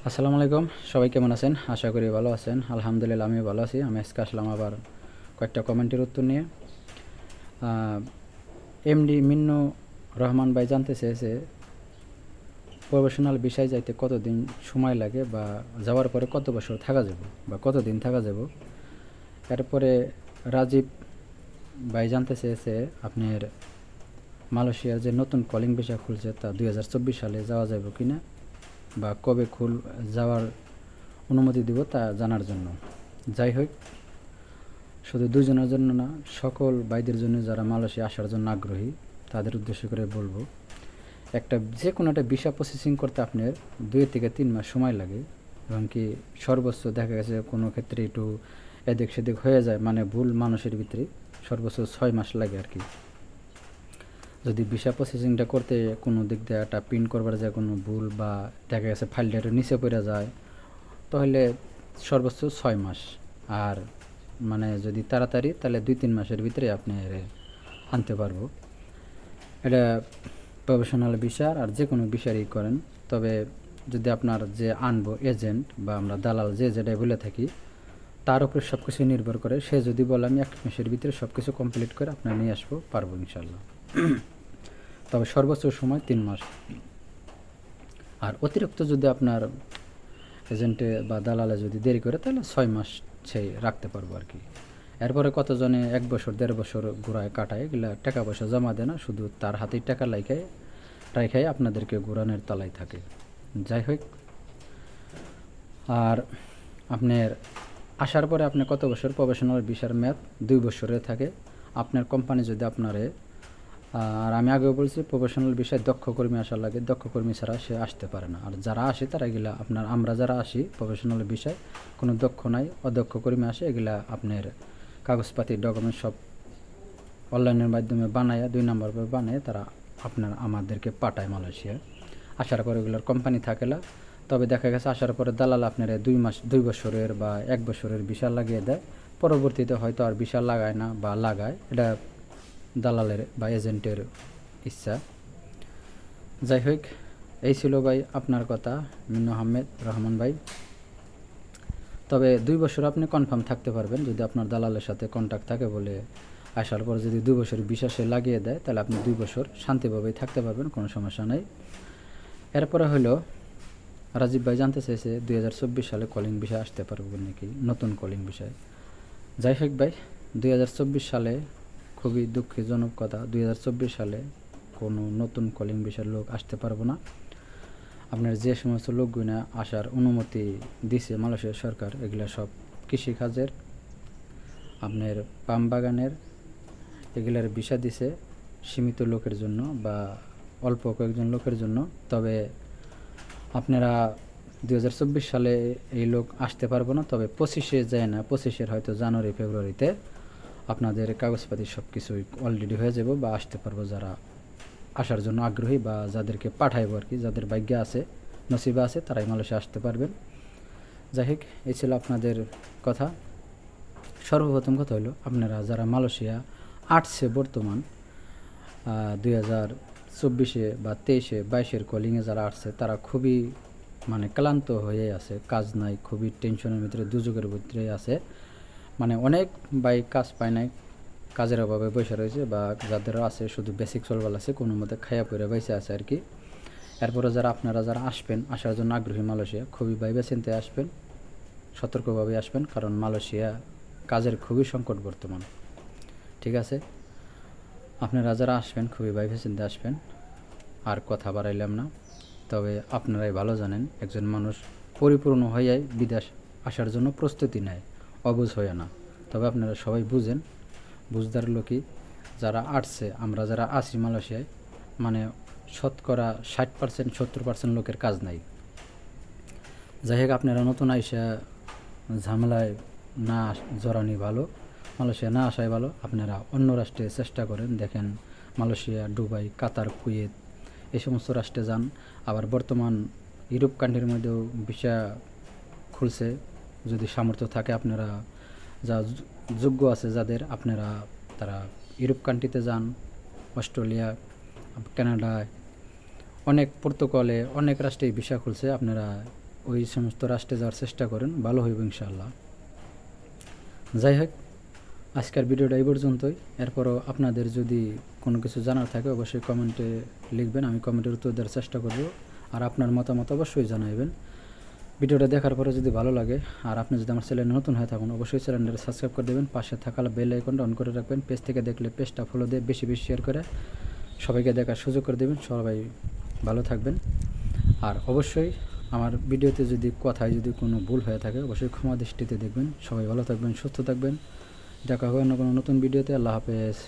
আসসালামু আলাইকুম। সবাই কেমন আছেন? আশা করি ভালো আছেন। আলহামদুলিল্লাহ আমিও ভালো আছি। আমি আজকে আসলাম আবার কয়েকটা কমেন্টের উত্তর নিয়ে। এমডি মিন্নু রহমান ভাই জানতে চেয়েছে প্রফেশনাল বিষয় যাইতে কতদিন সময় লাগে বা যাওয়ার পরে কত বছর থাকা যাব বা কতদিন থাকা যাব। এরপরে রাজীব ভাই জানতে চেয়েছে আপনার মালয়েশিয়ার যে নতুন কলিং ভিসা খুলছে তা 2024 সালে যাওয়া যাবে কিনা বা কবে যাওয়ার অনুমতি দিব তা জানার জন্য। যাই হোক, শুধু দুজনের জন্য না, সকল ভাইদের জন্য যারা মালয়েশিয়া আসার জন্য আগ্রহী তাদের উদ্দেশ্য করে বলবো, যে কোনো একটা ভিসা প্রসেসিং করতে আপনার 2 থেকে 3 মাস সময় লাগে এবং কি সর্বোচ্চ দেখা গেছে কোনো ক্ষেত্রে একটু এদিক সেদিক হয়ে যায়, মানে ভুল মানুষের ভিতরে সর্বোচ্চ 6 মাস লাগে আর কি। যদি ভিসা প্রসেসিংটা করতে কোনো দিক দিয়ে একটা প্রিন্ট করবার যায় কোনো ভুল বা দেখা গেছে ফাইলটা নিচে পড়ে যায়, তাহলে সর্বোচ্চ 6 মাস। আর মানে যদি তাড়াতাড়ি তাহলে 2-3 মাসের ভিতরে আপনি আনতে পারবো। এটা প্রফেশনাল ভিসা আর যে কোনো ভিসারই করেন। তবে যদি আপনার যে আনবো এজেন্ট বা আমরা দালাল যে যেটাই বলে থাকি, তার উপরে সব কিছু নির্ভর করে। সে যদি বলে আমি 1 মাসের ভিতরে সব কিছু কমপ্লিট করে আপনার নিয়ে আসবো, পারবো ইনশাল্লাহ। তবে সর্বোচ্চ সময় 3 মাস। আর অতিরিক্ত যদি আপনার এজেন্টে বা দালালে যদি দেরি করে তাহলে 6 মাস সেই রাখতে পারবো আর কি। এরপরে কতজনে 1 বছর 1.5 বছর ঘোরায় কাটায়, এগুলা টাকা পয়সা জমা দেয় না, শুধু তার হাতেই টাকা রাখায় আপনাদেরকে ঘোরানোর তালাই থাকে। যাই হোক, আর আপনার আসার পরে আপনি কত বছর প্রফেশনাল ভিসার মেয়াদ 2 বছরের থাকে। আপনার কোম্পানি যদি আপনারে, আর আমি আগেও বলছি প্রফেশনাল বিষয়ে দক্ষ কর্মী আসা লাগে, দক্ষ কর্মী ছাড়া সে আসতে পারে না। আর যারা আসে তারা এগুলা আমরা যারা আসি প্রফেশনাল বিষয় কোনো দক্ষ নাই, অদক্ষ কর্মী আসে, এগুলা আপনার কাগজপাতি ডকুমেন্ট সব অনলাইনের মাধ্যমে বানায় 2 নম্বর বানায় তারা আমাদেরকে পাঠায় মালয়েশিয়া। আসার পরে এগুলোর কোম্পানি থাকে না। তবে দেখা গেছে আসার পরে দালাল আপনার 2 বছরের বা 1 বছরের ভিসা লাগিয়ে দেয়। পরবর্তীতে হয়তো আর ভিসা লাগায় না বা লাগায়, এটা দালালের বা এজেন্টের ইচ্ছা। যাই হোক, এই ছিল ভাই আপনার কথা, মিন্নু আহমেদ রহমান ভাই। তবে 2 বছর আপনি কনফার্ম থাকতে পারবেন যদি আপনার দালালের সাথে কন্ট্যাক্ট থাকে। বলে আসার পর যদি 2 বছর ভিসা সে লাগিয়ে দেয় তাহলে আপনি 2 বছর শান্তিভাবেই থাকতে পারবেন, কোনো সমস্যা নেই। এরপরে হলো রাজীব ভাই জানতে চাইছে 2024 সালে কলিং ভিসা আসতে পারবে নাকি, নতুন কলিং ভিসায়। যাই হোক ভাই, 2024 সালে খুবই দুঃখজনক কথা, 2024 সালে কোনো নতুন কলিং ভিসার লোক আসতে পারবো না। আপনার যে সমস্ত লোকগুলো আসার অনুমতি দিছে মালয়েশিয়া সরকার, এগুলো সব কৃষিকাজের, আপনার পাম বাগানের, এগুলার ভিসা দিছে সীমিত লোকের জন্য বা অল্প কয়েকজন লোকের জন্য। তবে আপনারা 2024 সালে এই লোক আসতে পারবো না। তবে 25-এ যায় না, 25-এর হয়তো জানুয়ারি ফেব্রুয়ারিতে আপনাদের কাগজপাতি সব কিছুই অলরেডি হয়ে যাব বা আসতে পারবো যারা আসার জন্য আগ্রহী বা যাদেরকে পাঠাইবো আর কি, যাদের ভাগ্যে আছে নসিবে আছে তারাই মালয়েশিয়া আসতে পারবেন। যাই হোক, এই ছিল আপনাদের কথা। সর্বপ্রথম কথা হলো আপনারা যারা মালয়েশিয়া আসছে বর্তমান 2024-এ বা 23-এ 22-এর কলিংয়ে যারা আসছে তারা খুবই মানে ক্লান্ত হয়ে আছে, কাজ নাই, খুবই টেনশনের ভিতরে দুযোগের ভিতরে আছে। মানে অনেক ভাই কাজ পায় নাই, কাজের অভাবে বসে রয়েছে, বা যাদের আছে শুধু বেসিক চলবার আছে, কোনো মতে খাইয়া পড়ে বসে আছে আর কি। এরপরে আপনারা যারা আসবেন, আসার জন্য আগ্রহী মালয়েশিয়া, খুবই ভাইবে চিন্তে আসবেন, সতর্কভাবে আসবেন, কারণ মালয়েশিয়া কাজের খুবই সংকট বর্তমান। ঠিক আছে, আপনারা যারা আসবেন খুবই ভাইবে চিন্তে আসবেন। আর কথা বাড়াইলাম না। তবে আপনারাই ভালো জানেন একজন মানুষ পরিপূর্ণ হয়ে বিদেশ আসার জন্য প্রস্তুতি নেয়, অবুঝ হয়ে না। তবে আপনারা সবাই বুঝেন, বুঝদার লোকই যারা আসছে, আমরা যারা আসি মালয়েশিয়ায়, মানে শতকরা 60% 70% লোকের কাজ নাই। যাই হোক, আপনারা নতুন আইসা ঝামেলায় না জড়ানি ভালো, মালয়েশিয়া না আসাই ভালো। আপনারা অন্য রাষ্ট্রে চেষ্টা করেন, দেখেন মালয়েশিয়া, দুবাই, কাতার, কুয়েত এই সমস্ত রাষ্ট্রে যান। আবার বর্তমান ইউরোপ কান্ট্রির মধ্যেও ভিসা খুলছে, যদি সামর্থ্য থাকে আপনারা যা যোগ্য আছে যাদের, আপনারা তারা ইউরোপ কান্ট্রিতে যান, অস্ট্রেলিয়া, কানাডায়, অনেক পর্তুগালে, অনেক রাষ্ট্রেই ভিসা খুলছে। আপনারা ওই সমস্ত রাষ্ট্রে যাওয়ার চেষ্টা করেন, ভালো হইব ইনশাআল্লাহ। যাই হোক, আজকের ভিডিওটা এই পর্যন্তই। এরপরও আপনাদের যদি কোনো কিছু জানার থাকে অবশ্যই কমেন্টে লিখবেন, আমি কমেন্টের উত্তর দেওয়ার চেষ্টা করব। আর আপনার মতামত অবশ্যই জানাবেন। ভিডিওটা দেখার পরে যদি ভালো লাগে আর আপনি যদি আমার চ্যানেলে নতুন হয়ে থাকুন অবশ্যই চ্যানেলটা সাবস্ক্রাইব করে দেবেন, পাশে থাকা বেল আইকনটা অন করে রাখবেন। পেজ থেকে দেখলে পেজটা ফলো দিয়ে বেশি বেশি শেয়ার করে সবাইকে দেখার সুযোগ করে দেবেন। সবাই ভালো থাকবেন। আর অবশ্যই আমার ভিডিওতে যদি কথায় যদি কোনো ভুল হয়ে থাকে অবশ্যই ক্ষমা দৃষ্টিতে দেখবেন। সবাই ভালো থাকবেন, সুস্থ থাকবেন। দেখা হবে অন্য কোনো নতুন ভিডিওতে। আল্লাহ হাফেজ।